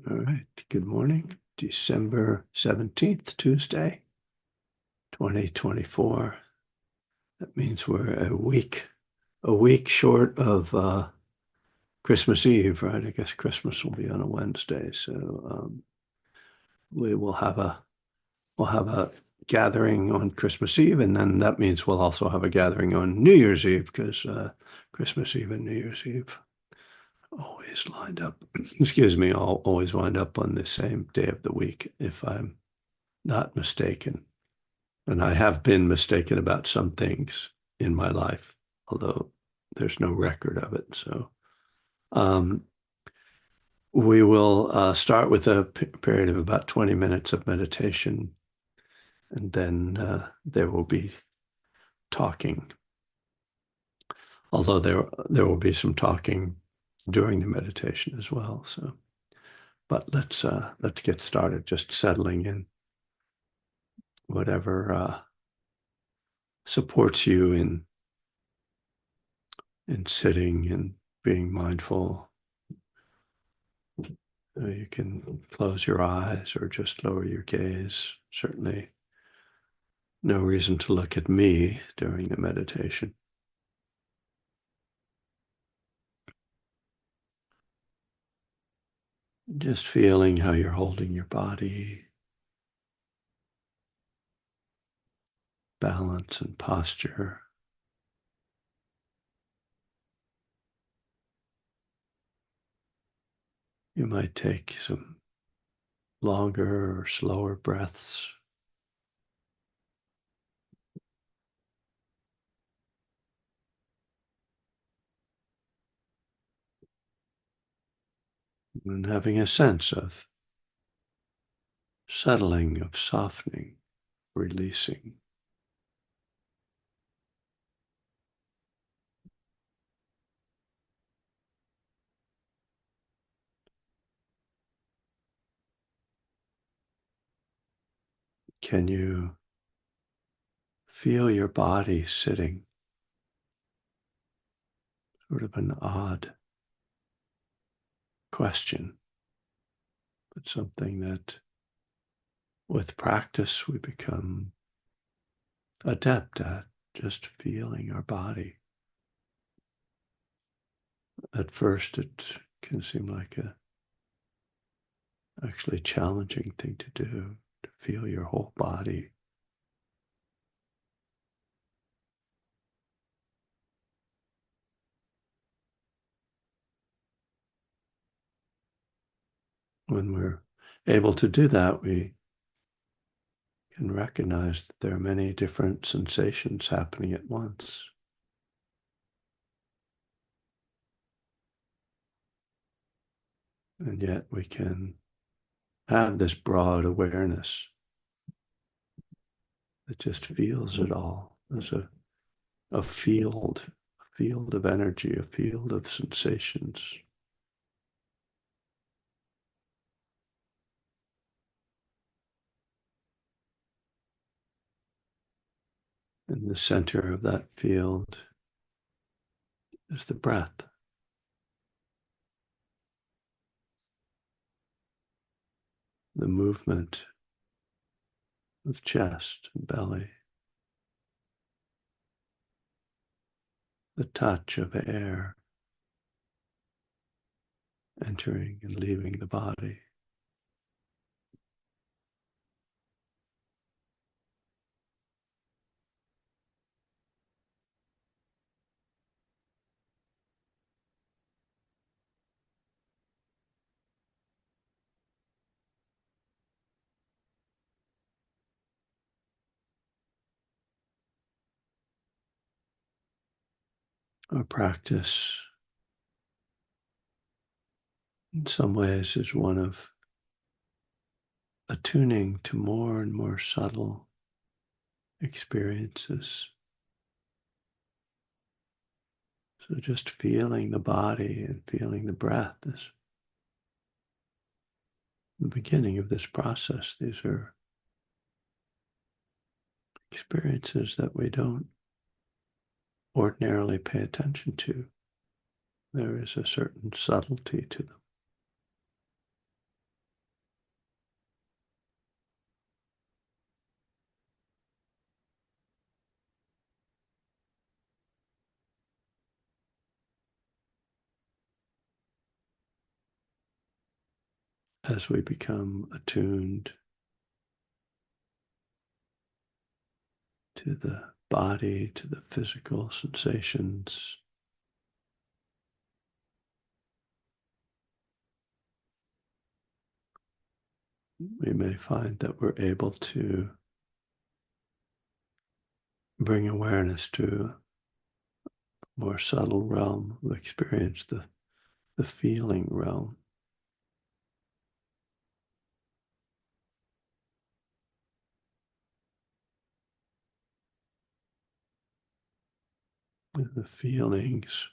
All right. Good morning. December 17th, Tuesday, 2024. That means we're a week short of Christmas Eve, right? I guess Christmas will be on a Wednesday. So we will have a gathering on Christmas Eve, and then that means we'll also have a gathering on New Year's Eve because Christmas Eve and New Year's Eve always lined up. Excuse me, I'll always wind up on the same day of the week if I'm not mistaken. And I have been mistaken about some things in my life, although there's no record of it. So um, we will start with a period of about 20 minutes of meditation, and then there will be talking. Although there will be some talking during the meditation as well. So, but let's get started. Just settling in, whatever supports you in sitting and being mindful. You can close your eyes or just lower your gaze. Certainly no reason to look at me during the meditation. Just feeling how you're holding your body, balance and posture. You might take some longer or slower breaths. And having a sense of settling, of softening, releasing. Can you feel your body sitting? Sort of an odd question, but something that with practice we become adept at, just feeling our body. At first it can seem like a actually challenging thing to do, to feel your whole body. When we're able to do that, we can recognize that there are many different sensations happening at once. And yet we can have this broad awareness that just feels it all as a field of energy, a field of sensations. In the center of that field is the breath. The movement of chest and belly, the touch of air entering and leaving the body. Our practice, in some ways, is one of attuning to more and more subtle experiences. So just feeling the body and feeling the breath is the beginning of this process. These are experiences that we don't ordinarily pay attention to. There is a certain subtlety to them. as we become attuned to the body, to the physical sensations, we may find that we're able to bring awareness to a more subtle realm of experience, the feeling realm. The feelings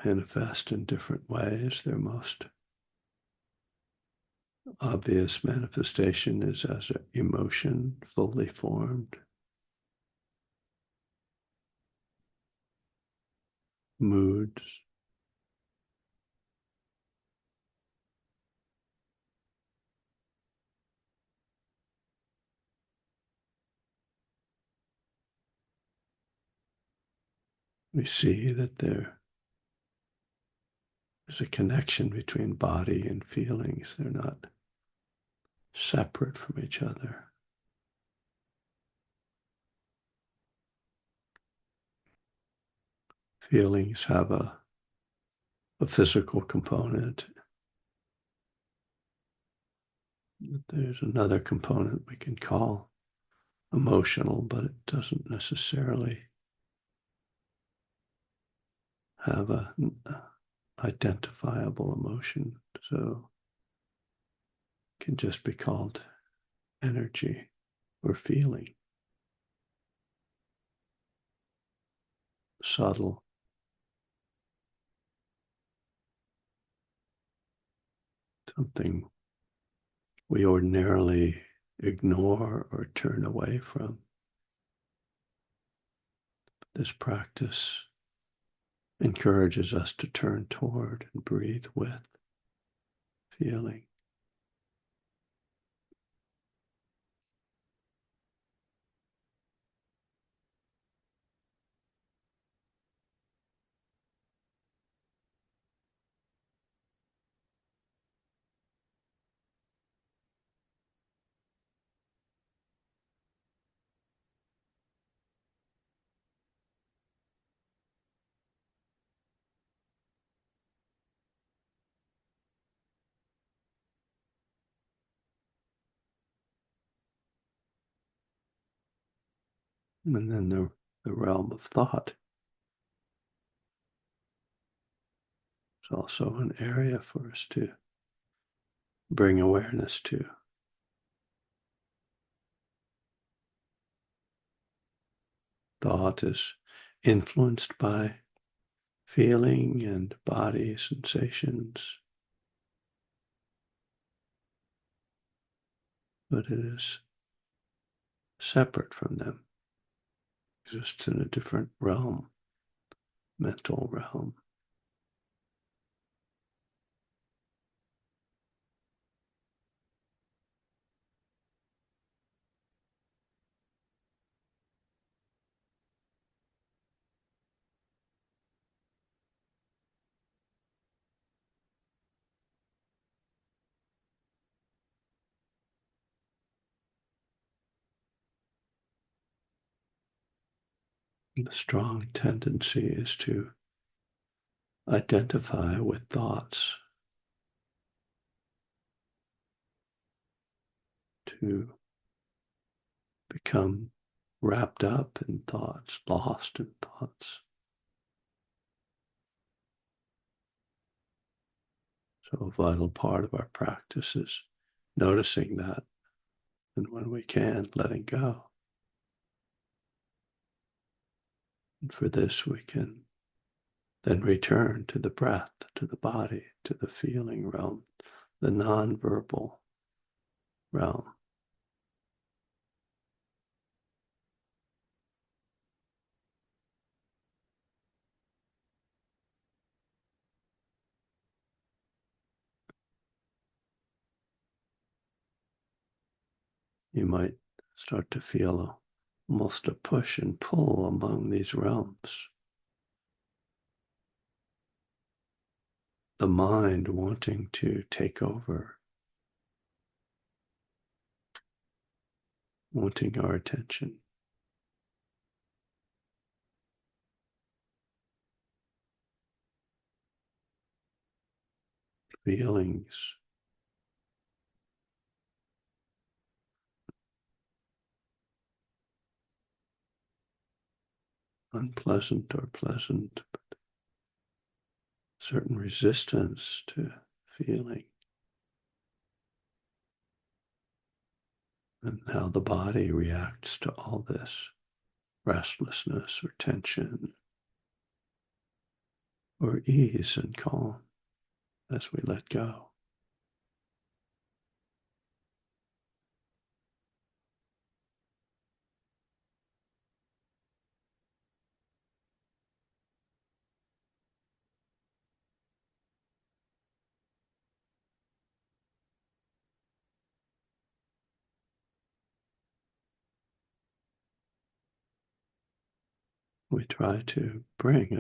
manifest in different ways. Their most obvious manifestation is as an emotion fully formed. Moods, we see that there is a connection between body and feelings. They're not separate from each other. Feelings have a physical component. There's another component we can call emotional, but it doesn't necessarily have a identifiable emotion. So it can just be called energy or feeling. Subtle, something we ordinarily ignore or turn away from. This practice encourages us to turn toward and breathe with feeling. And then the realm of thought is also an area for us to bring awareness to. Thought is influenced by feeling and body sensations, but it is separate from them, exists in a different realm, mental realm. The strong tendency is to identify with thoughts, to become wrapped up in thoughts, lost in thoughts. So a vital part of our practice is noticing that, and when we can, letting go. And for this, we can then return to the breath, to the body, to the feeling realm, the nonverbal realm. You might start to feel almost a push and pull among these realms. the mind wanting to take over, wanting our attention. Feelings, unpleasant or pleasant, but certain resistance to feeling, and how the body reacts to all this restlessness or tension or ease and calm as we let go. We try to bring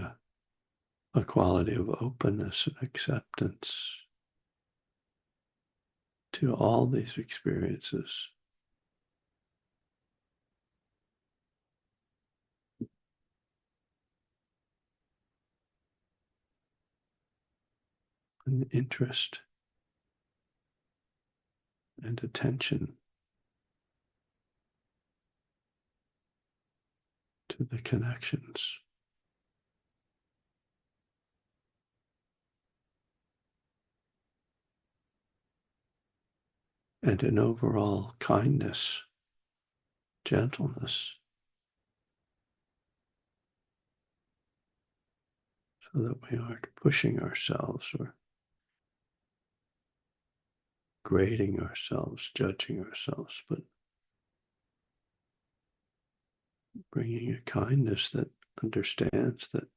a quality of openness and acceptance to all these experiences. And interest and attention to the connections. And an overall kindness, gentleness, so that we aren't pushing ourselves or grading ourselves, judging ourselves, but bringing a kindness that understands that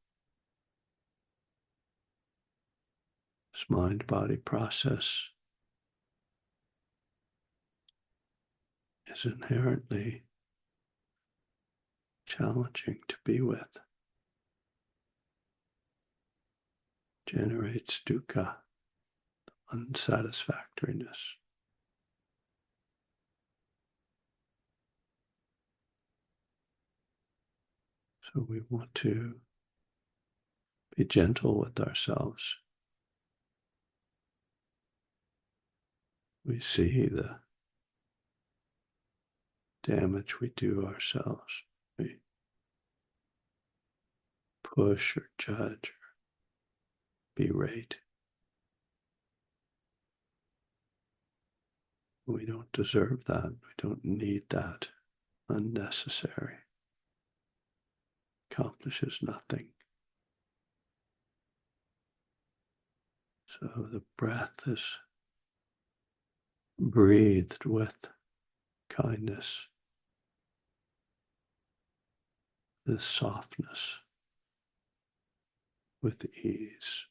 this mind-body process is inherently challenging to be with, generates dukkha, unsatisfactoriness. So we want to be gentle with ourselves. We see the damage we do ourselves. We push or judge or berate. We don't deserve that. We don't need that. Unnecessary. Accomplishes nothing. So the breath is breathed with kindness, this softness, with ease.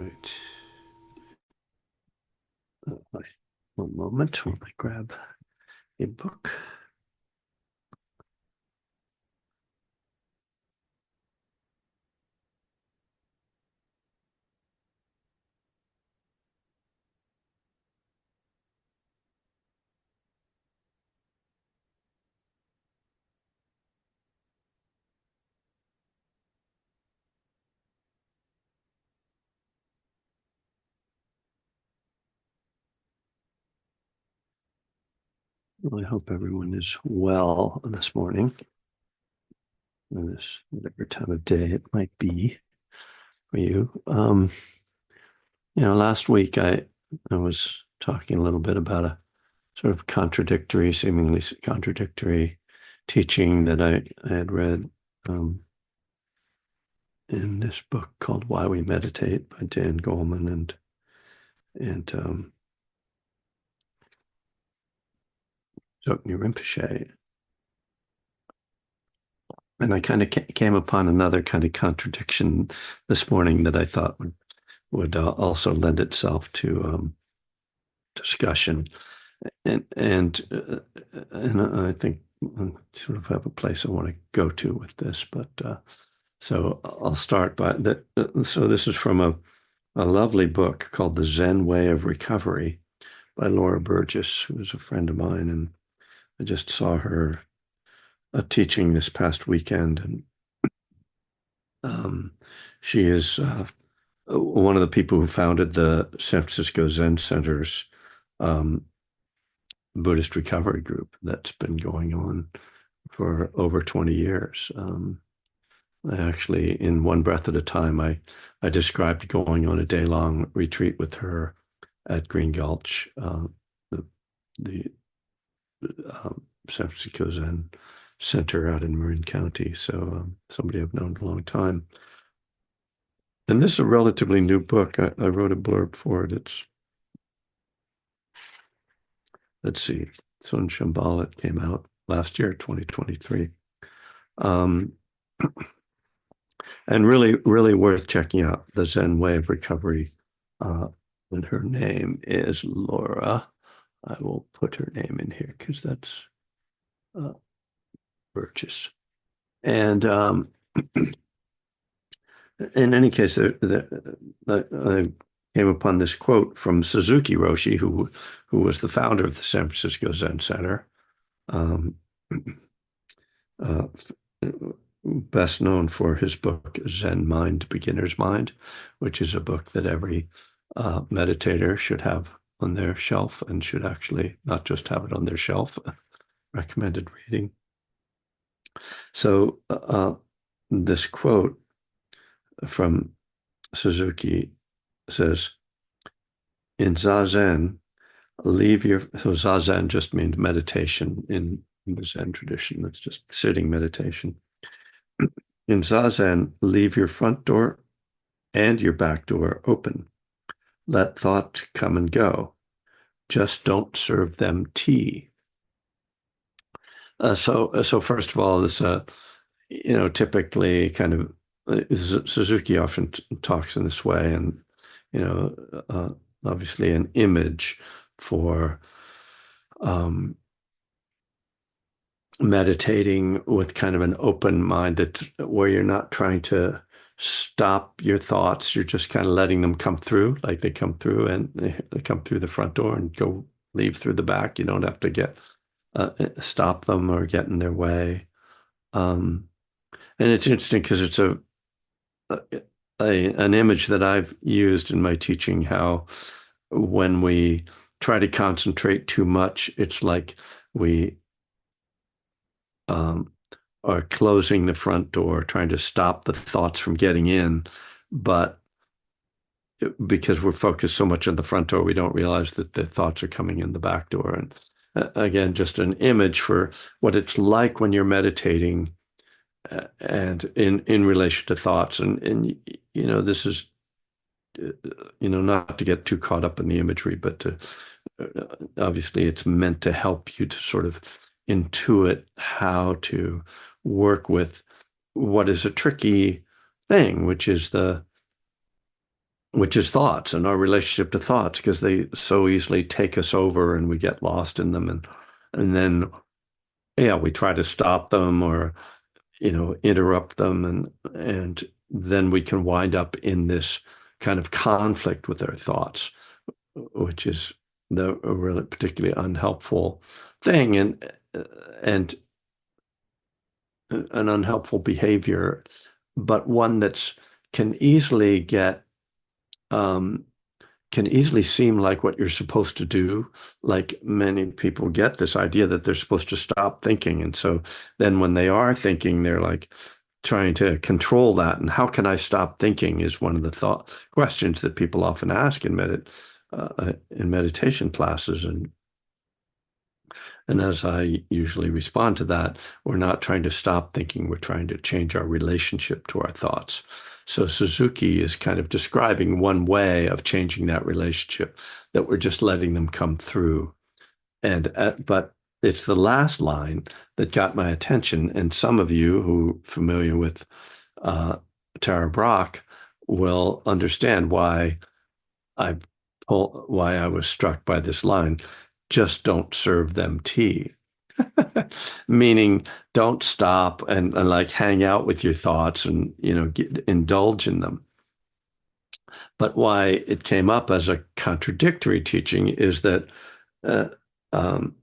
right. One moment while I grab a book. Well, I hope everyone is well this morning, or this whatever time of day it might be for you. Last week I was talking a little bit about a sort of contradictory, seemingly contradictory teaching that I had read in this book called Why We Meditate by Dan Goleman and Dzogchen Rinpoche. And I kind of came upon another kind of contradiction this morning that I thought would also lend itself to discussion, and I think I sort of have a place I want to go to with this. But so I'll start by that. So this is from a lovely book called The Zen Way of Recovery by Laura Burgess, who is a friend of mine, and I just saw her teaching this past weekend, and she is one of the people who founded the San Francisco Zen Center's um, Buddhist recovery group that's been going on for over 20 years. I actually, in One Breath at a Time, I described going on a day-long retreat with her at Green Gulch, the, the San Francisco Zen Center out in Marin County. So somebody I've known a long time. And this is a relatively new book. I wrote a blurb for it. Let's see, Sun Shambhala. It came out last year, 2023. Um, and really, really worth checking out, The Zen Way of Recovery. And her name is Laura. I will put her name in here because that's Burgess. And in any case, I came upon this quote from Suzuki Roshi, who was the founder of the San Francisco Zen Center, um, uh, best known for his book Zen Mind, Beginner's Mind, which is a book that every meditator should have on their shelf and should actually not just have it on their shelf, recommended reading. So this quote from Suzuki says, in Zazen, so Zazen just means meditation in the Zen tradition. It's just sitting meditation. In Zazen, leave your front door and your back door open. Let thought come and go. Just don't serve them tea. So first of all, this, typically kind of Suzuki often talks in this way, and you know, obviously an image for meditating with kind of an open mind, that where you're not trying to stop your thoughts, you're just kind of letting them come through, like they come through and they come through the front door and go leave through the back. You don't have to stop them or get in their way. Um, and it's interesting because it's an image that I've used in my teaching, how when we try to concentrate too much, it's like we are closing the front door, trying to stop the thoughts from getting in. But because we're focused so much on the front door, we don't realize that the thoughts are coming in the back door. And again, just an image for what it's like when you're meditating and in relation to thoughts. And this is, not to get too caught up in the imagery, but obviously it's meant to help you to sort of intuit how to work with what is a tricky thing, which is the which is thoughts and our relationship to thoughts, because they so easily take us over and we get lost in them. And then, yeah, we try to stop them or, interrupt them. And then we can wind up in this kind of conflict with our thoughts, which is a really particularly unhelpful thing and an unhelpful behavior, but one that's can easily get um, can easily seem like what you're supposed to do. Like many people get this idea that they're supposed to stop thinking, and so then when they are thinking, they're like trying to control that. And how can I stop thinking is one of the thought questions that people often ask in meditation classes. And as I usually respond to that, we're not trying to stop thinking, we're trying to change our relationship to our thoughts. So Suzuki is kind of describing one way of changing that relationship, that we're just letting them come through. But it's the last line that got my attention. And some of you who are familiar with uh, Tara Brach will understand I why I was struck by this line. Just don't serve them tea. Meaning, don't stop and like hang out with your thoughts and indulge in them. But why it came up as a contradictory teaching is that uh, um,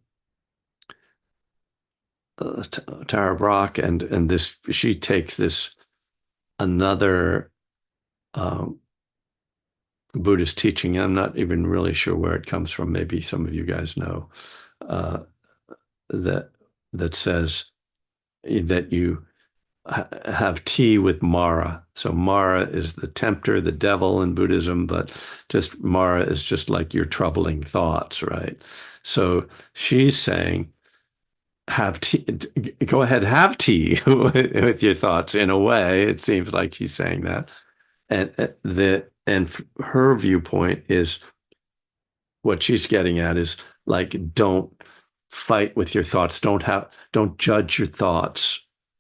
Tara Brach and this she takes this another um, Buddhist teaching. I'm not even really sure where it comes from. Maybe some of you guys know uh, that that says that you have tea with Mara. So Mara is the tempter, the devil in Buddhism, but just Mara is just like your troubling thoughts, right? So she's saying, have tea, go ahead, have tea with your thoughts. In a way, it seems like she's saying that. And her viewpoint is what she's getting at is like, don't fight with your thoughts. Don't judge your thoughts.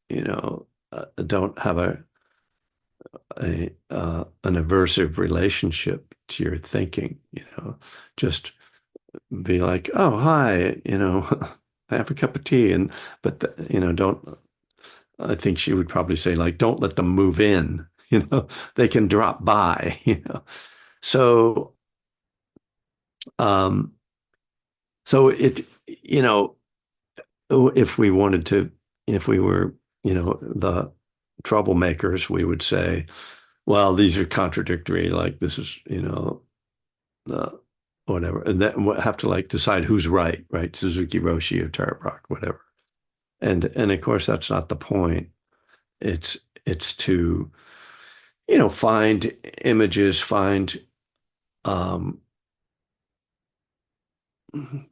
Don't have an aversive relationship to your thinking. Just be like, oh, hi, I have a cup of tea, don't. I think she would probably say like, don't let them move in. They can drop by. So, um, so it, you know, if we wanted to, if we were, the troublemakers, we would say, well, these are contradictory. Like this is, uh, whatever, and then we'll have to like decide who's right, right? Suzuki Roshi or Tara Brach, whatever. And of course, that's not the point. It's it's to, find images, find um,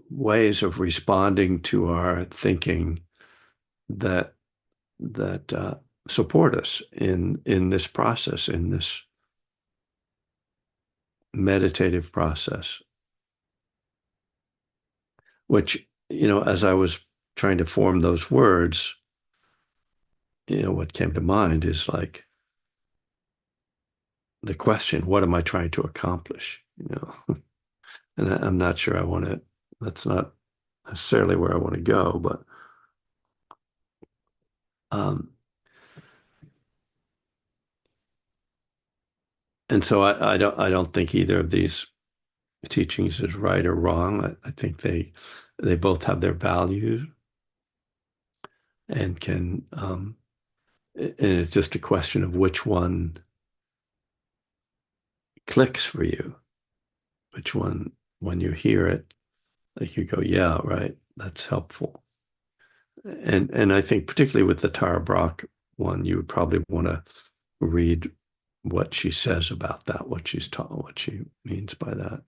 ways of responding to our thinking that that support us in this process, in this meditative process, which, as I was trying to form those words, what came to mind is like the question, what am I trying to accomplish? And I'm not sure that's not necessarily where I want to go, but um, and so I don't think either of these teachings is right or wrong. I think they both have their values and and it's just a question of which one clicks for you, which one, when you hear it, like you go, yeah, right, that's helpful. And I think particularly with the Tara Brach one, you would probably want to read what she says about that, what she's taught, what she means by that.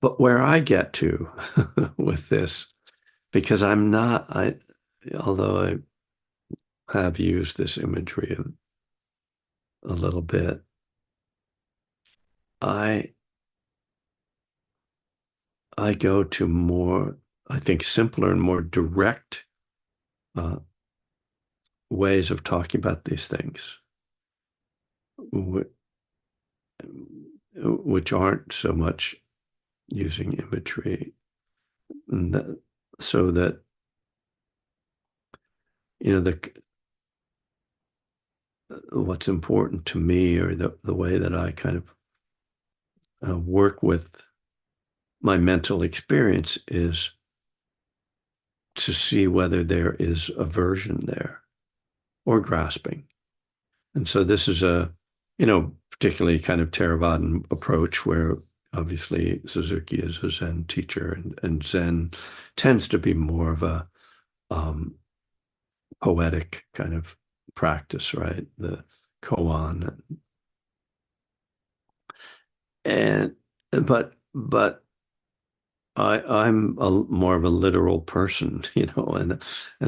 But where I get to with this, because although I have used this imagery a little bit, I I go to more, I think, simpler and more direct uh, ways of talking about these things, which aren't so much using imagery, and so that the what's important to me, or the way that I kind of work with my mental experience, is to see whether there is aversion there or grasping. And so this is particularly kind of Theravadan approach, where obviously Suzuki is a Zen teacher, and Zen tends to be more of a um, poetic kind of practice, right? The koan. And but I'm more of a literal person, and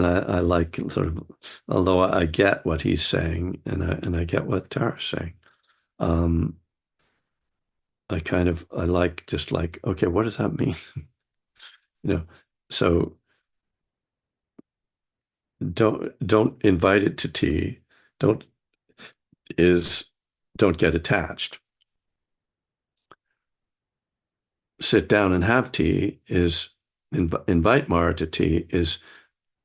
I like sort of, although I get what he's saying, and I get what Tara's saying. um, I like, just like, okay, what does that mean? You know, so don't invite it to tea. Don't is don't get attached. Sit down and have tea is invite Mara to tea is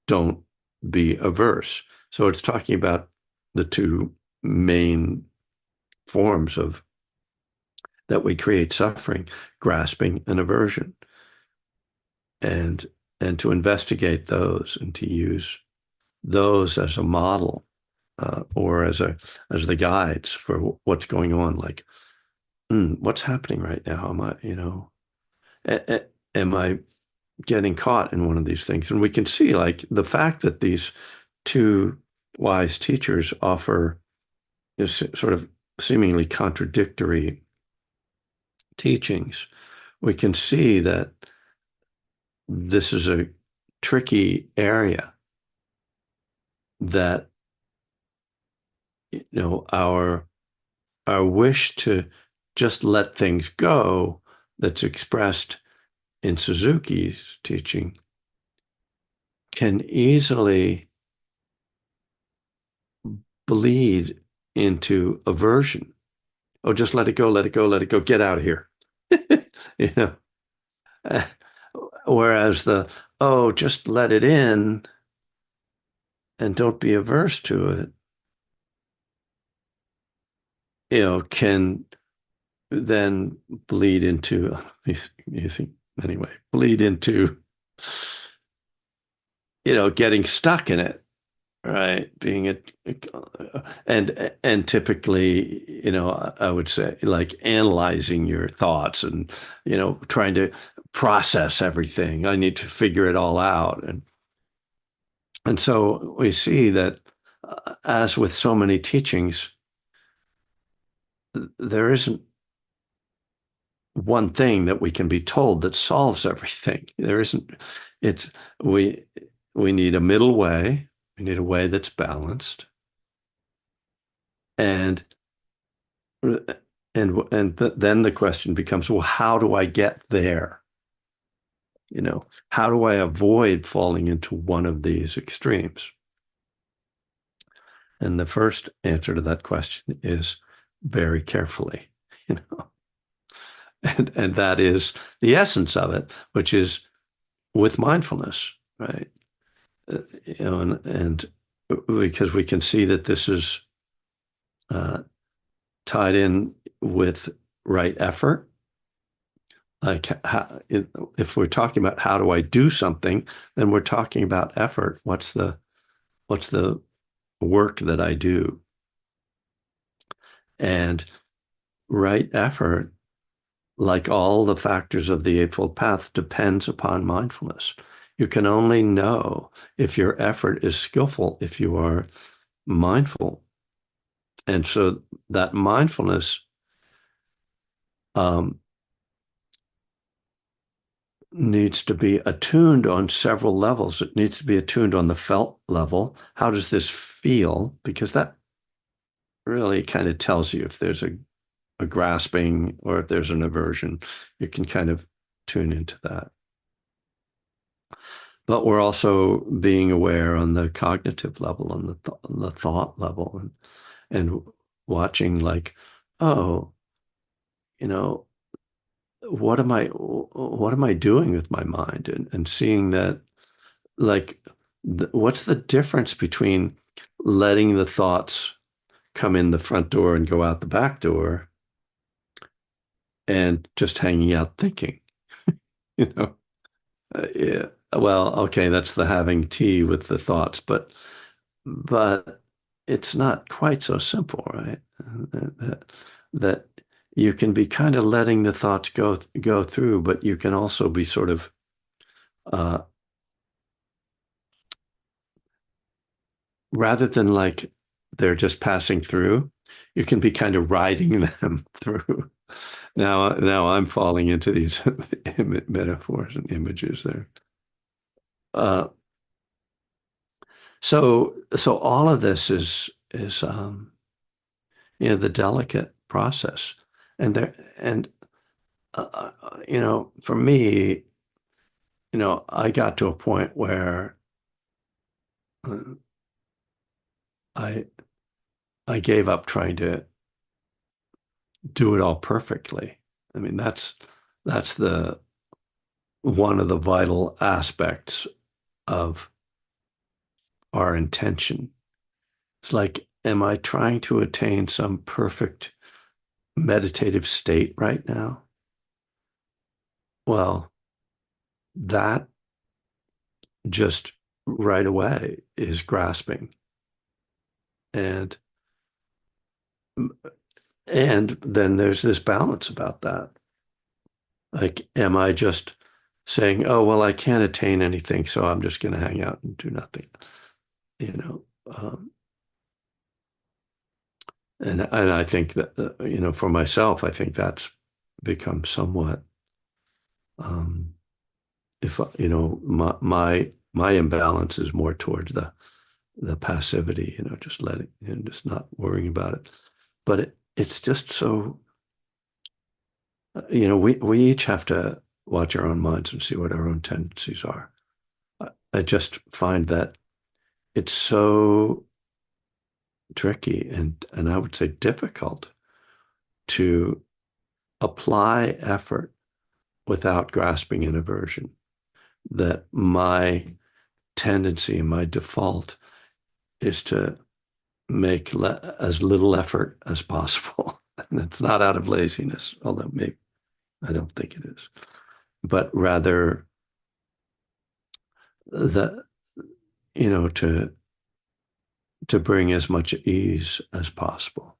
don't be averse. So it's talking about the two main forms of that we create suffering: grasping and aversion, and to investigate those, and to use those as a model, or as the guides for what's going on. Like, what's happening right now? Am I getting caught in one of these things? And we can see, like, the fact that these two wise teachers offer this sort of seemingly contradictory teachings. We can see that this is a tricky area, that our wish to just let things go, that's expressed in Suzuki's teaching, can easily bleed into aversion. Oh, just let it go, let it go, let it go, get out of here. you know Whereas oh, just let it in and don't be averse to it, can then bleed into, you think, anyway, bleed into, getting stuck in it, right? Being it, and typically, I would say, like, analyzing your thoughts, and, trying to process everything. I need to figure it all out. And so we see that, as with so many teachings, there isn't one thing that we can be told that solves everything. There isn't. It's we we need a middle way. We need a way that's balanced, and then the question becomes, well, how do I get there? How do I avoid falling into one of these extremes? And the first answer to that question is very carefully, you know, and that is the essence of it, which is with mindfulness, right? And because we can see that this is uh, tied in with right effort. Like, if we're talking about how do I do something, then we're talking about effort. What's the work that I do? And right effort, like all the factors of the Eightfold Path, depends upon mindfulness. You can only know if your effort is skillful if you are mindful. And so that mindfulness um, needs to be attuned on several levels. It needs to be attuned on the felt level. How does this feel? Because that really kind of tells you if there's a grasping or if there's an aversion. You can kind of tune into that. But we're also being aware on the cognitive level, on the thought level, and watching, like, oh, you know, what am I doing with my mind? And seeing that, like, what's the difference between letting the thoughts come in the front door and go out the back door and just hanging out thinking, you know? Yeah. Well, okay, that's the having tea with the thoughts, but it's not quite so simple, right? That you can be kind of letting the thoughts go through, but you can also be sort of uh, rather than like they're just passing through, you can be kind of riding them through. Now I'm falling into these metaphors and images there. Uh, so all of this is the delicate process, and for me, I got to a point where uh, I I gave up trying to do it all perfectly. I mean, that's the one of the vital aspects of our intention. It's like, am I trying to attain some perfect meditative state right now? Well, that just right away is grasping. And and then there's this balance about that. Like, am I just saying, oh, well, I can't attain anything, so I'm just going to hang out and do nothing, you know? And I think that, for myself, I think that's become somewhat, um, if, my imbalance is more towards the passivity, just letting and just not worrying about it. But it's just so, we each have to watch our own minds and see what our own tendencies are. I just find that it's so tricky and I would say difficult to apply effort without grasping an aversion. That my tendency and my default is to make as little effort as possible. And it's not out of laziness, although maybe I don't think it is, but rather the to bring as much ease as possible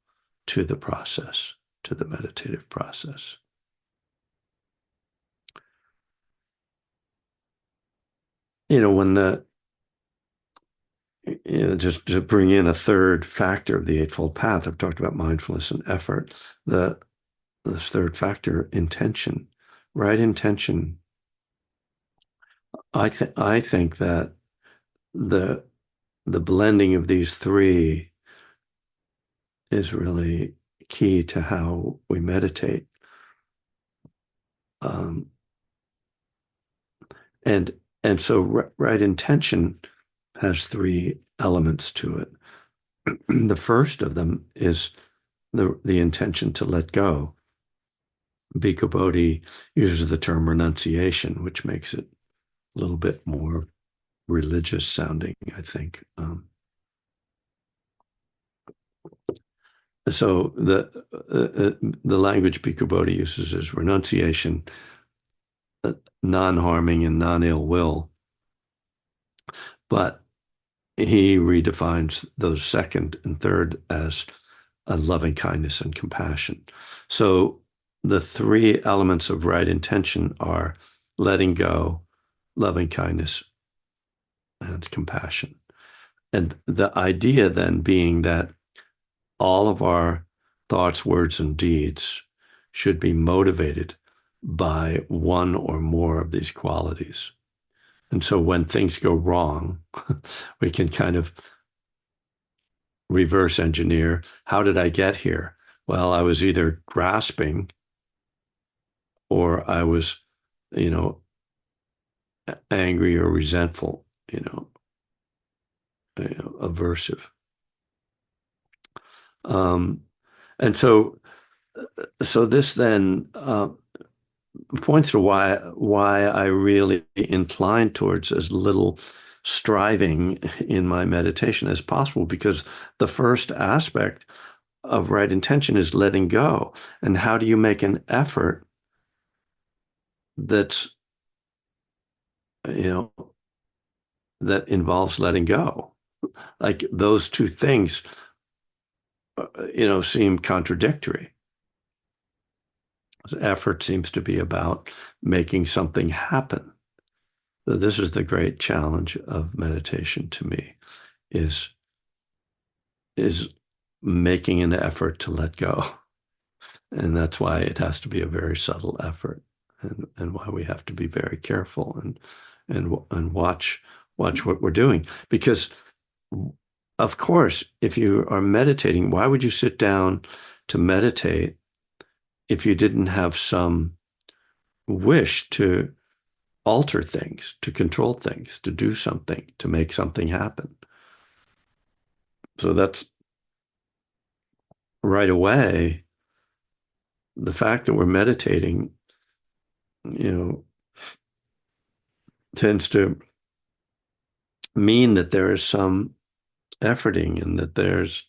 to the process, to the meditative process. When just to bring in a third factor of the Eightfold Path, I've talked about mindfulness and effort. This third factor, intention, right intention. I think that the the blending of these three is really key to how we meditate. Um, and and so right intention has three elements to it. The first of them is the intention to let go. Bhikkhu Bodhi uses the term renunciation, which makes it a little bit more religious sounding, I think. So the language Bhikkhu Bodhi uses is renunciation, non-harming and non-ill will, but he redefines those second and third as a loving kindness and compassion. So the three elements of right intention are letting go, loving kindness, and compassion. And the idea then being that all of our thoughts, words, and deeds should be motivated by one or more of these qualities. And so when things go wrong, we can kind of reverse engineer. How did I get here? Well, I was either grasping or I was, you know, angry or resentful, aversive. Um, and so so this then points to why I really incline towards as little striving in my meditation as possible, because the first aspect of right intention is letting go. And how do you make an effort that's, you know, that involves letting go? Like those two things, seem contradictory. Effort seems to be about making something happen. So this is the great challenge of meditation to me, is is making an effort to let go. And that's why it has to be a very subtle effort, and why we have to be very careful and watch what we're doing. Because of course, if you are meditating, why would you sit down to meditate if you didn't have some wish to alter things, to control things, to do something, to make something happen? So that's right away, the fact that we're meditating, you know, tends to mean that there is some efforting, and that there's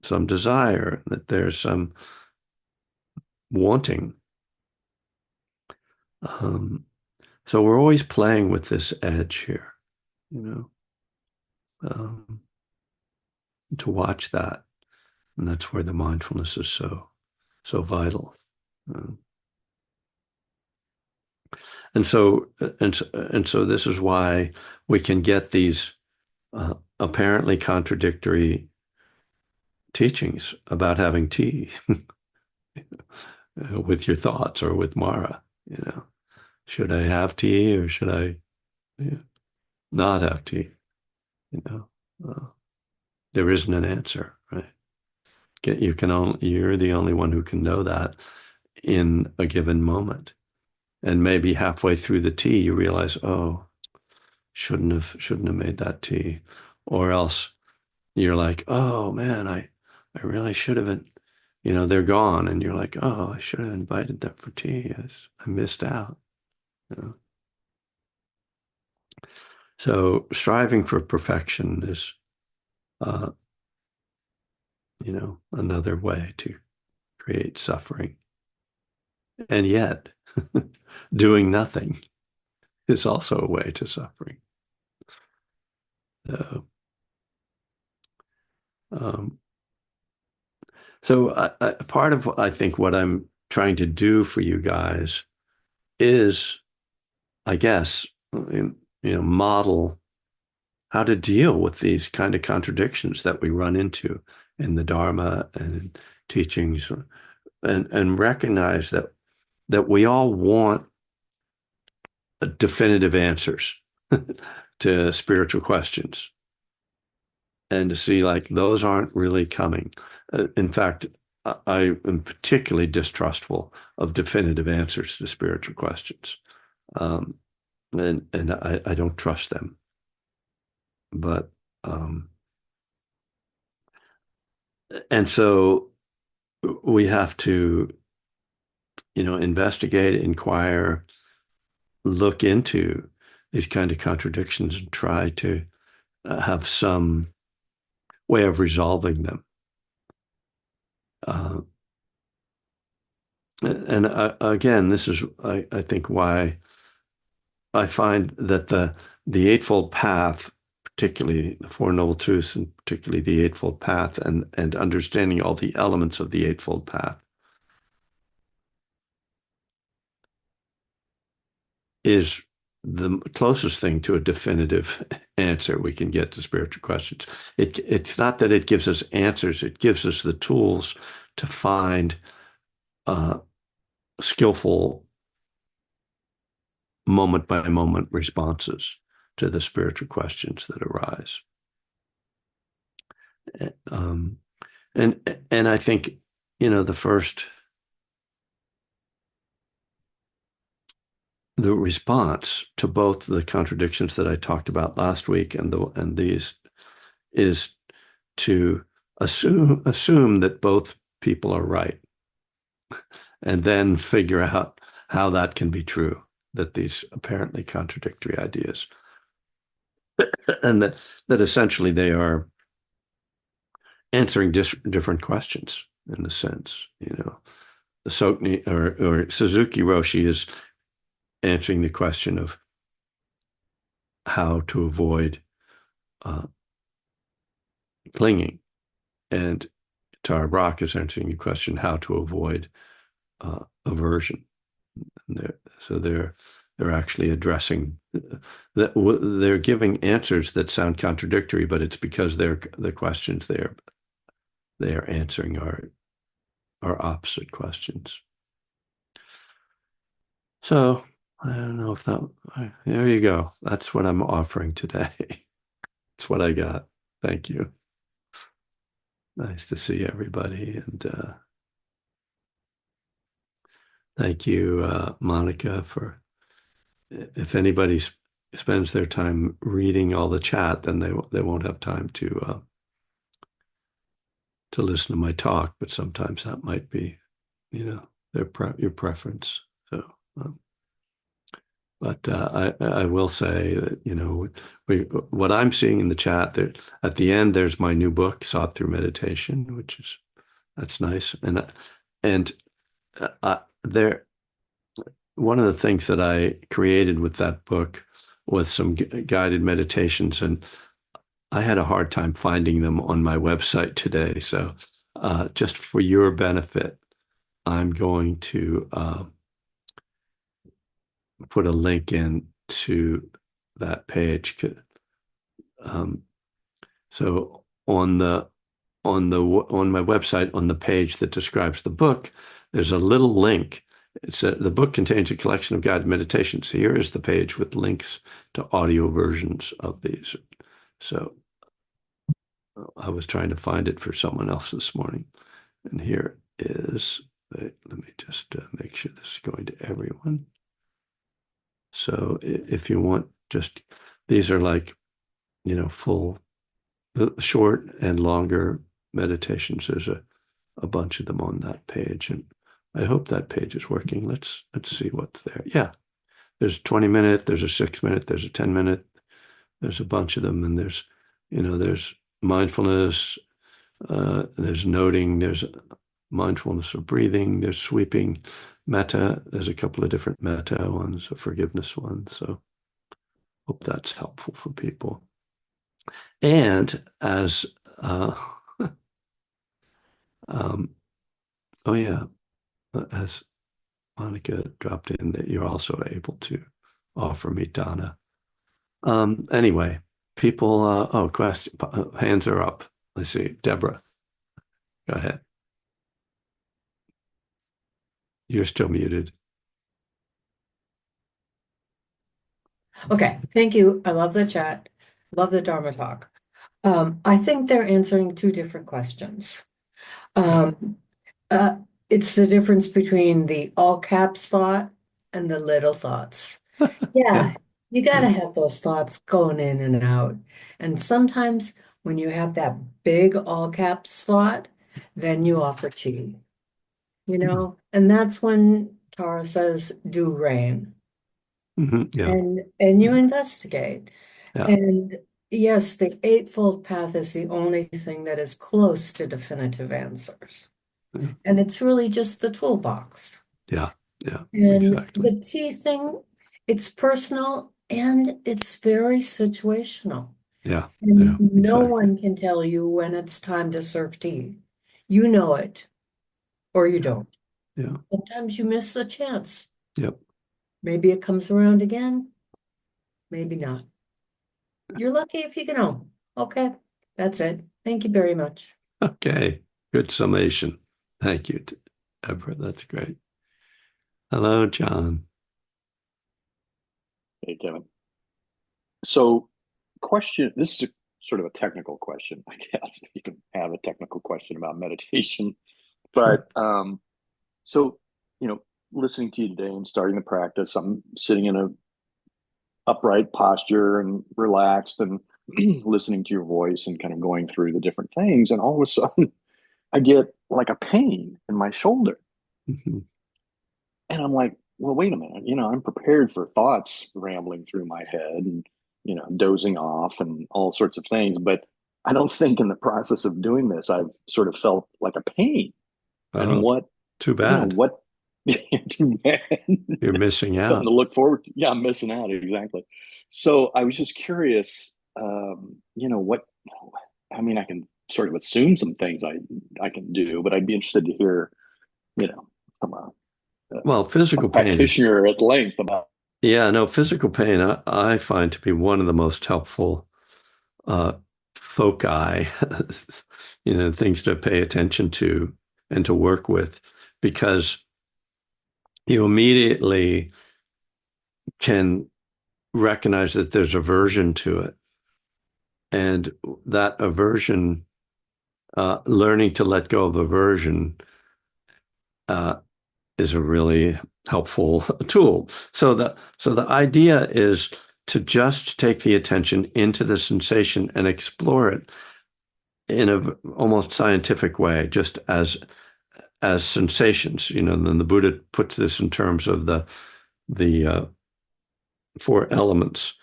some desire, that there's some wanting. Um, so we're always playing with this edge here, you know, to watch that. And that's where the mindfulness is so vital. Um, and so this is why we can get these apparently contradictory teachings about having tea with your thoughts or with Mara. Should I have tea, or should I, not have tea? You know, uh, there isn't an answer, right? You're the only one who can know that in a given moment. And maybe halfway through the tea, you realize, oh, shouldn't have made that tea. Or else you're like, oh man, I really should have, they're gone. And you're like, oh, I should have invited them for tea. I missed out. You know? So striving for perfection is, uh, another way to create suffering. And yet, doing nothing is also a way to suffering. So, um, part of, I think, what I'm trying to do for you guys is, I guess, model how to deal with these kind of contradictions that we run into in the Dharma and in teachings, and recognize that we all want definitive answers to spiritual questions, and to see like those aren't really coming. In fact, I am particularly distrustful of definitive answers to spiritual questions, um, and I don't trust them. But and so we have to, investigate, inquire, look into these kind of contradictions, and try to have some way of resolving them. Uh, and again, this is, I think, why I find that the Eightfold Path, particularly the Four Noble Truths, and particularly the Eightfold Path, and understanding all the elements of the Eightfold Path, is the closest thing to a definitive answer we can get to spiritual questions. It's not that it gives us answers; it gives us the tools to find uh, skillful moment by moment responses to the spiritual questions that arise. Um, and I think, the response to both the contradictions that I talked about last week and these is to assume that both people are right. and then figure out how that can be true, that these apparently contradictory ideas, and that essentially they are answering different questions in a sense. The Sokni or Suzuki Roshi is answering the question of how to avoid uh, clinging, and Tara Brach is answering the question how to avoid aversion. So they're actually addressing that. They're giving answers that sound contradictory, but it's because the questions they are answering are opposite questions. So I don't know if that. There you go. That's what I'm offering today. That's what I got. Thank you. Nice to see everybody, and thank you, Monica, for if anybody spends their time reading all the chat, then they won't have time to listen to my talk. But sometimes that might be, your preference. So, but I will say that what I'm seeing in the chat there at the end, there's my new book, Sought Through Meditation, that's nice, and there. One of the things that I created with that book was some guided meditations, and I had a hard time finding them on my website today. So, just for your benefit, I'm going to put a link in to that page. Um, so on my website, on the page that describes the book, there's a little link. The book contains a collection of guided meditations. Here is the page with links to audio versions of these. So I was trying to find it for someone else this morning, and here is. Let me just make sure this is going to everyone. So if you want, just these are like full, the short and longer meditations. There's a bunch of them on that page, and I hope that page is working. Let's see what's there. Yeah, there's a 20-minute, there's a 6-minute, there's a 10-minute, there's a bunch of them, and there's mindfulness, there's noting, there's mindfulness of breathing, there's sweeping, metta. There's a couple of different metta ones, a forgiveness one. So hope that's helpful for people. And as oh yeah, as Monica dropped in, that you're also able to offer me Dana. Anyway, people, question, hands are up. Let's see, Deborah, go ahead. You're still muted. Okay, thank you. I love the chat. Love the Dharma talk. I think they're answering two different questions. Um, uh, it's the difference between the all caps thought and the little thoughts. Yeah, Yeah, you got yeah, to have those thoughts going in and out. And sometimes when you have that big all caps thought, then you offer tea, and that's when Tara says, do rain. yeah, And you yeah, investigate. yeah, And yes, the Eightfold Path is the only thing that is close to definitive answers. yeah, And it's really just the toolbox. yeah, yeah, And exactly. the tea thing, it's personal and it's very situational. Yeah, And yeah, no exactly. one can tell you when it's time to serve tea. You know it or you Yeah, don't. yeah, Sometimes you miss the chance. yep. Maybe it comes around again, maybe not. You're lucky if you can know. Okay, that's it. Thank you very much. Okay, good summation. Thank you, Deborah. That's great. Hello, John. Hey, Kevin. So, question, this is sort of a technical question, I guess. You can have a technical question about meditation. Sure. But so, you know, listening to you today and starting the practice, I'm sitting in a upright posture and relaxed and listening to your voice and kind of going through the different things. And all of a sudden, I get like a pain in my shoulder. Mhm. And I'm like, well, wait a minute, I'm prepared for thoughts rambling through my head and, dozing off and all sorts of things. But I don't think in the process of doing this, I've sort of felt like a pain. And Oh, too bad. what, You're missing something out. to look forward to. Yeah, I'm missing out. Exactly. So I was just curious, what, I mean, I can sort of assume some things I can do, but I'd be interested to hear, from Well, a physical pain is, practitioner at length about. yeah, no, physical pain I find to be one of the most helpful uh, foci, things to pay attention to and to work with, because you immediately can recognize that there's aversion to it. And that aversion, learning to let go of aversion, uh, is a really helpful tool. So the idea is to just take the attention into the sensation and explore it in a almost scientific way, just as sensations. Then the Buddha puts this in terms of the four elements: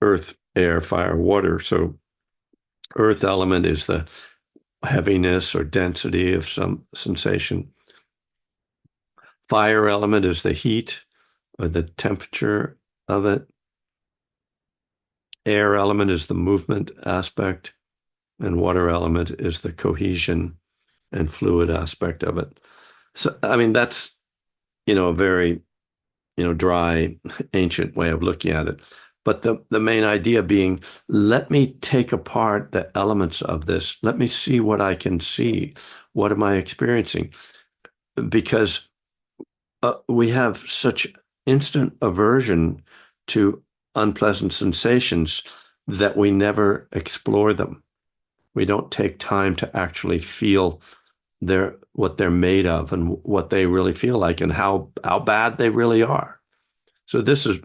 earth, air, fire, water. So earth element is the heaviness or density of some sensation. Fire element is the heat or the temperature of it. Air element is the movement aspect, and water element is the cohesion and fluid aspect of it. So, I mean, that's, a very, dry, ancient way of looking at it. But the main idea being, let me take apart the elements of this. Let me see what I can see. What am I experiencing? Because we have such instant aversion to unpleasant sensations that we never explore them. We don't take time to actually feel what they're made of and what they really feel like and how bad they really are. So this is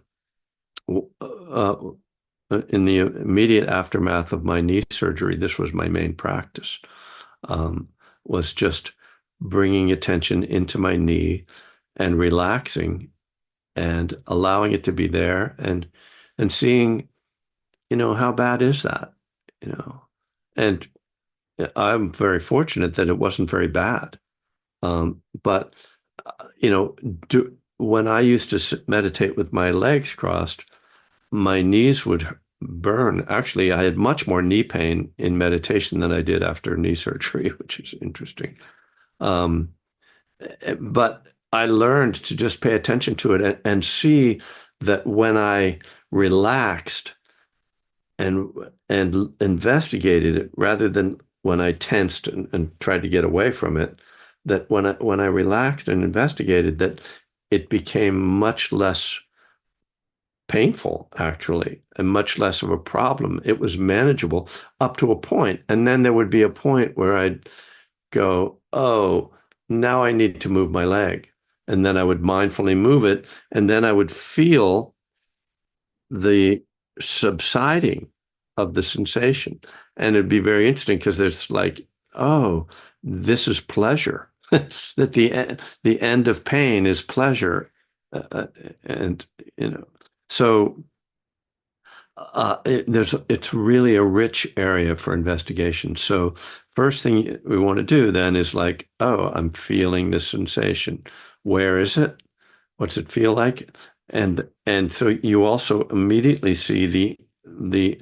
uh, in the immediate aftermath of my knee surgery. This was my main practice. Was just bringing attention into my knee and relaxing and allowing it to be there and seeing, how bad is that, you know? And I'm very fortunate that it wasn't very bad. But you know, when I used to meditate with my legs crossed, my knees would burn. Actually, I had much more knee pain in meditation than I did after knee surgery, which is interesting. Um, but I learned to just pay attention to it and see that when I relaxed and investigated it rather than when I tensed and tried to get away from it, that when I relaxed and investigated, that it became much less painful, actually, and much less of a problem. It was manageable up to a point. And then there would be a point where I'd go, oh, now I need to move my leg. And then I would mindfully move it. And then I would feel the subsiding of the sensation. And it'd be very interesting because there's like, oh, this is pleasure. That the end of pain is pleasure. Uh, and, so it's really a rich area for investigation. So first thing we want to do then is like, oh, I'm feeling this sensation. Where is it? What's it feel like? And so you also immediately see the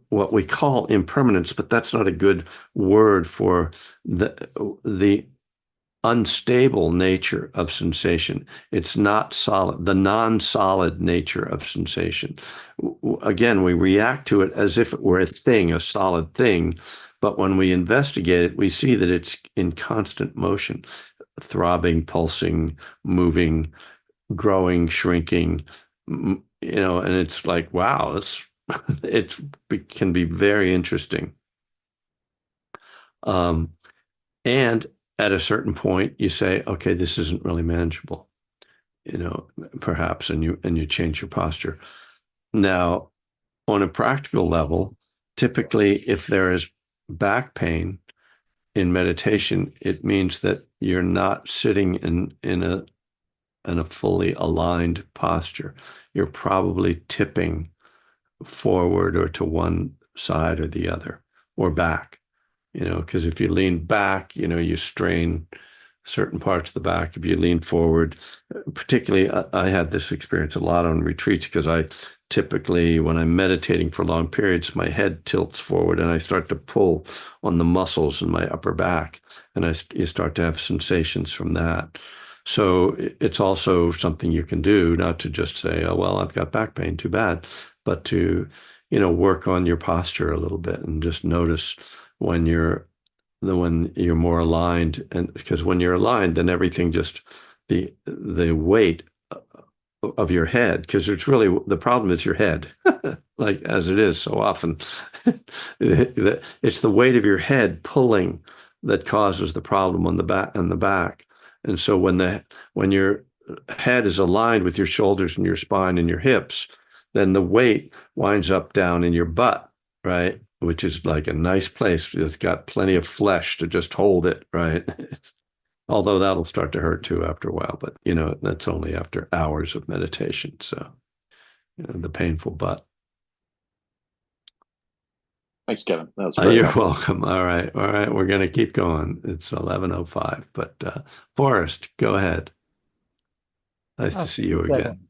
what we call impermanence, but that's not a good word for the unstable nature of sensation. It's not solid, the non-solid nature of sensation. Again, we react to it as if it were a thing, a solid thing. But when we investigate it, we see that it's in constant motion, throbbing, pulsing, moving, growing, shrinking, and it's like, wow, it can be very interesting. Um, and at a certain point, you say, okay, this isn't really manageable, perhaps, and you change your posture. Now, on a practical level, typically, if there is back pain, in meditation, it means that you're not sitting in a fully aligned posture. You're probably tipping forward or to one side or the other or back, because if you lean back, you strain certain parts of the back. If you lean forward, particularly, I had this experience a lot on retreats because I typically, when I'm meditating for long periods, my head tilts forward and I start to pull on the muscles in my upper back, and you start to have sensations from that. So it's also something you can do, not to just say, oh, well, I've got back pain, too bad, but to, work on your posture a little bit and just notice when you're more aligned. And because when you're aligned, then everything just the weight of your head, because it's really the problem is your head, like as it is so often. It's the weight of your head pulling that causes the problem on the back. And so when your head is aligned with your shoulders and your spine and your hips, then the weight winds up down in your butt, right? Which is like a nice place. It's got plenty of flesh to just hold it, right? Although that'll start to hurt too after a while, but that's only after hours of meditation. So, the painful butt. Thanks, Kevin. That was very You're helpful. welcome. All right. All right. We're going to keep going. It's 11:05, but Forrest, go ahead. Nice to see you again.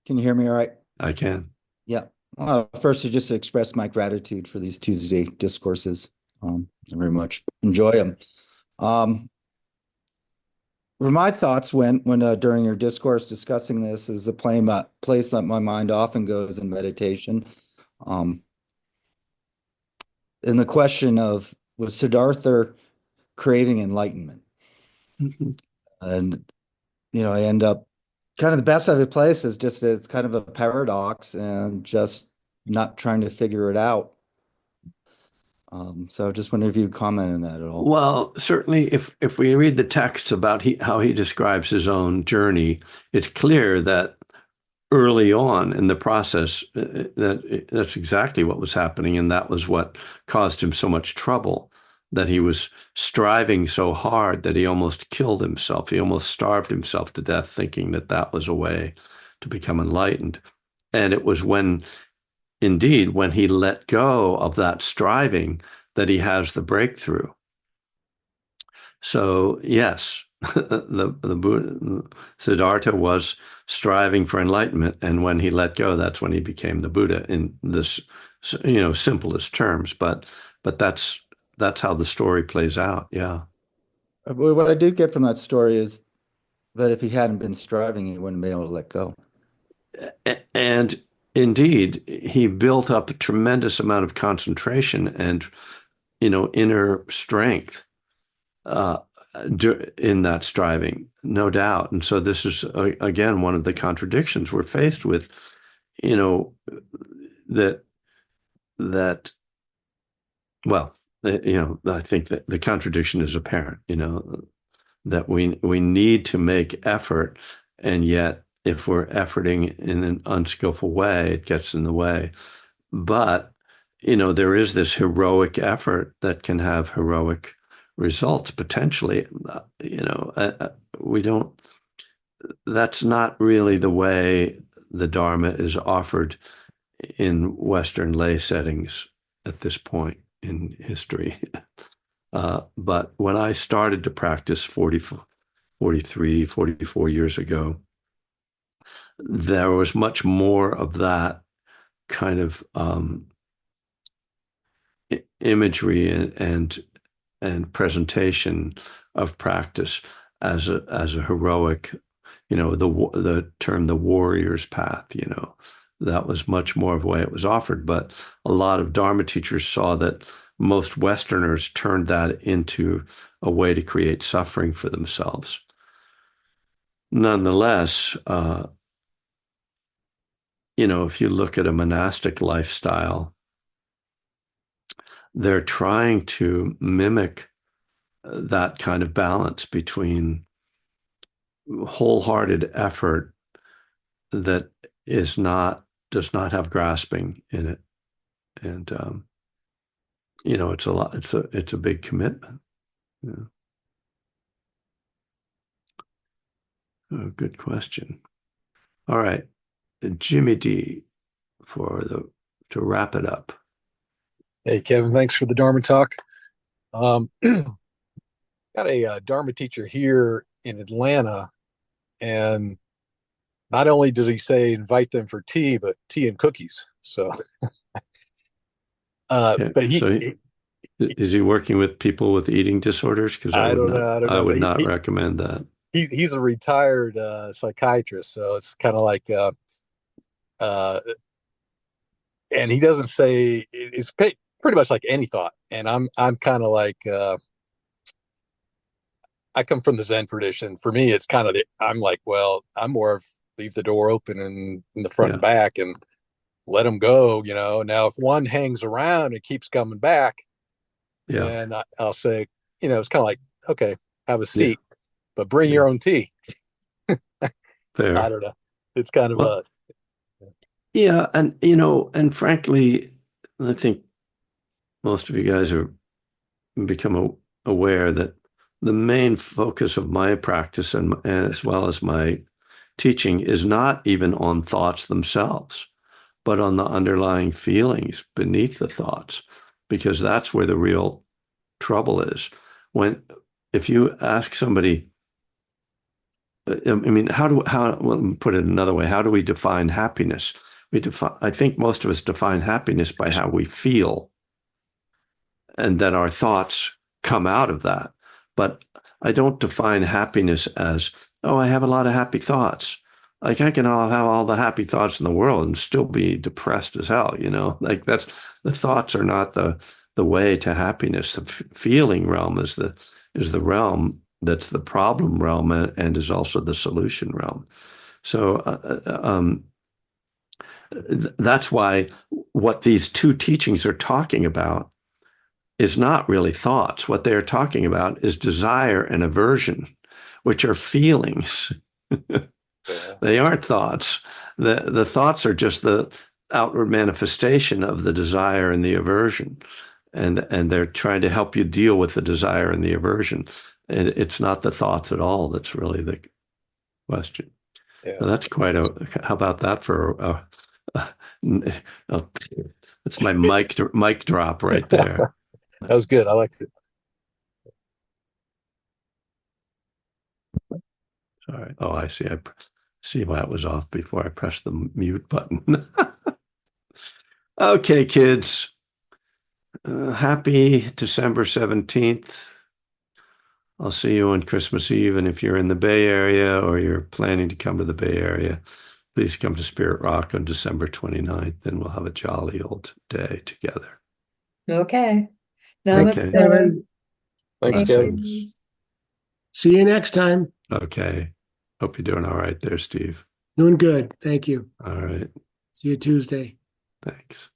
Can you hear me all right? I can. Yeah. First, just to express my gratitude for these Tuesday discourses. I very much enjoy them. My thoughts when during your discourse discussing this is a place that my mind often goes in meditation. In the question of, was Siddhartha craving enlightenment? Mm-hmm. And, I end up kind of the best of the place is just it's kind of a paradox and just not trying to figure it out. So just wonder if you'd comment on that at all. Well, certainly, if we read the texts about how he describes his own journey, it's clear that early on in the process, that's exactly what was happening, and that was what caused him so much trouble. That he was striving so hard that he almost killed himself. He almost starved himself to death, thinking that that was a way to become enlightened. And it was indeed, when he let go of that striving, that he has the breakthrough. So yes, the Buddha, Siddhartha was striving for enlightenment, and when he let go, that's when he became the Buddha in this, simplest terms. But that's how the story plays out. Yeah. What I do get from that story is that if he hadn't been striving, he wouldn't have been able to let go. And indeed, he built up a tremendous amount of concentration and, inner strength in that striving, no doubt. And so this is, again, one of the contradictions we're faced with, that, well, I think that the contradiction is apparent, that we need to make effort, and yet if we're efforting in an unskillful way, it gets in the way. But, there is this heroic effort that can have heroic results potentially. We don't, that's not really the way the Dharma is offered in Western lay settings at this point in history. But when I started to practice 43, 44 years ago, there was much more of that kind of imagery and presentation of practice as a heroic, the term the warrior's path, that was much more of the way it was offered. But a lot of Dharma teachers saw that most Westerners turned that into a way to create suffering for themselves. Nonetheless, if you look at a monastic lifestyle, they're trying to mimic that kind of balance between wholehearted effort that does not have grasping in it. And, it's a lot, it's a big commitment. Yeah. Oh, good question. All right. Jimmy D to wrap it up. Hey, Kevin, thanks for the Dharma talk. Got a Dharma teacher here in Atlanta, and not only does he say invite them for tea, but tea and cookies. So, Yeah, but so is he working with people with eating disorders? Because I don't know, I would but not recommend that. he's a retired psychiatrist, so it's kind of like, uh, and he doesn't say it's pretty much like any thought, and I'm kind of like. I come from the Zen tradition. For me, it's kind of I'm like, well, I'm more of leave the door open and in the front Yeah. and back and let them go. Now if one hangs around and keeps coming back, Yeah. then I'll say, it's kind of like, okay, have a Yeah. seat, but bring Yeah. your own tea. Fair. I don't know. It's kind of Well, yeah, and frankly, I think most of you guys are become aware that the main focus of my practice and as well as my teaching is not even on thoughts themselves, but on the underlying feelings beneath the thoughts, because that's where the real trouble is. If you ask somebody, I mean, let me put it another way, how do we define happiness? I think most of us define happiness by how we feel, and then our thoughts come out of that. But I don't define happiness as, oh, I have a lot of happy thoughts. Like I can have all the happy thoughts in the world and still be depressed as hell, Like the thoughts are not the way to happiness. The feeling realm is the realm that's the problem realm and is also the solution realm. So that's why what these two teachings are talking about is not really thoughts. What they're talking about is desire and aversion, which are feelings. They aren't thoughts. The thoughts are just the outward manifestation of the desire and the aversion. And they're trying to help you deal with the desire and the aversion. And it's not the thoughts at all that's really the question. yeah. So that's how about that for that's my mic drop right there. That was good. I liked it. Sorry. Oh, I see. I see why it was off before I pressed the mute button. Okay, kids. Happy December 17th. I'll see you on Christmas Eve. And if you're in the Bay Area or you're planning to come to the Bay Area, please come to Spirit Rock on December 29th, and we'll have a jolly old day together. Okay. Thanks, Namaste. Kevin. Thanks, Thank Kevin. you. See you next time. Okay. Hope you're doing all right there, Steve. Doing good. Thank you. All right. See you Tuesday. Thanks.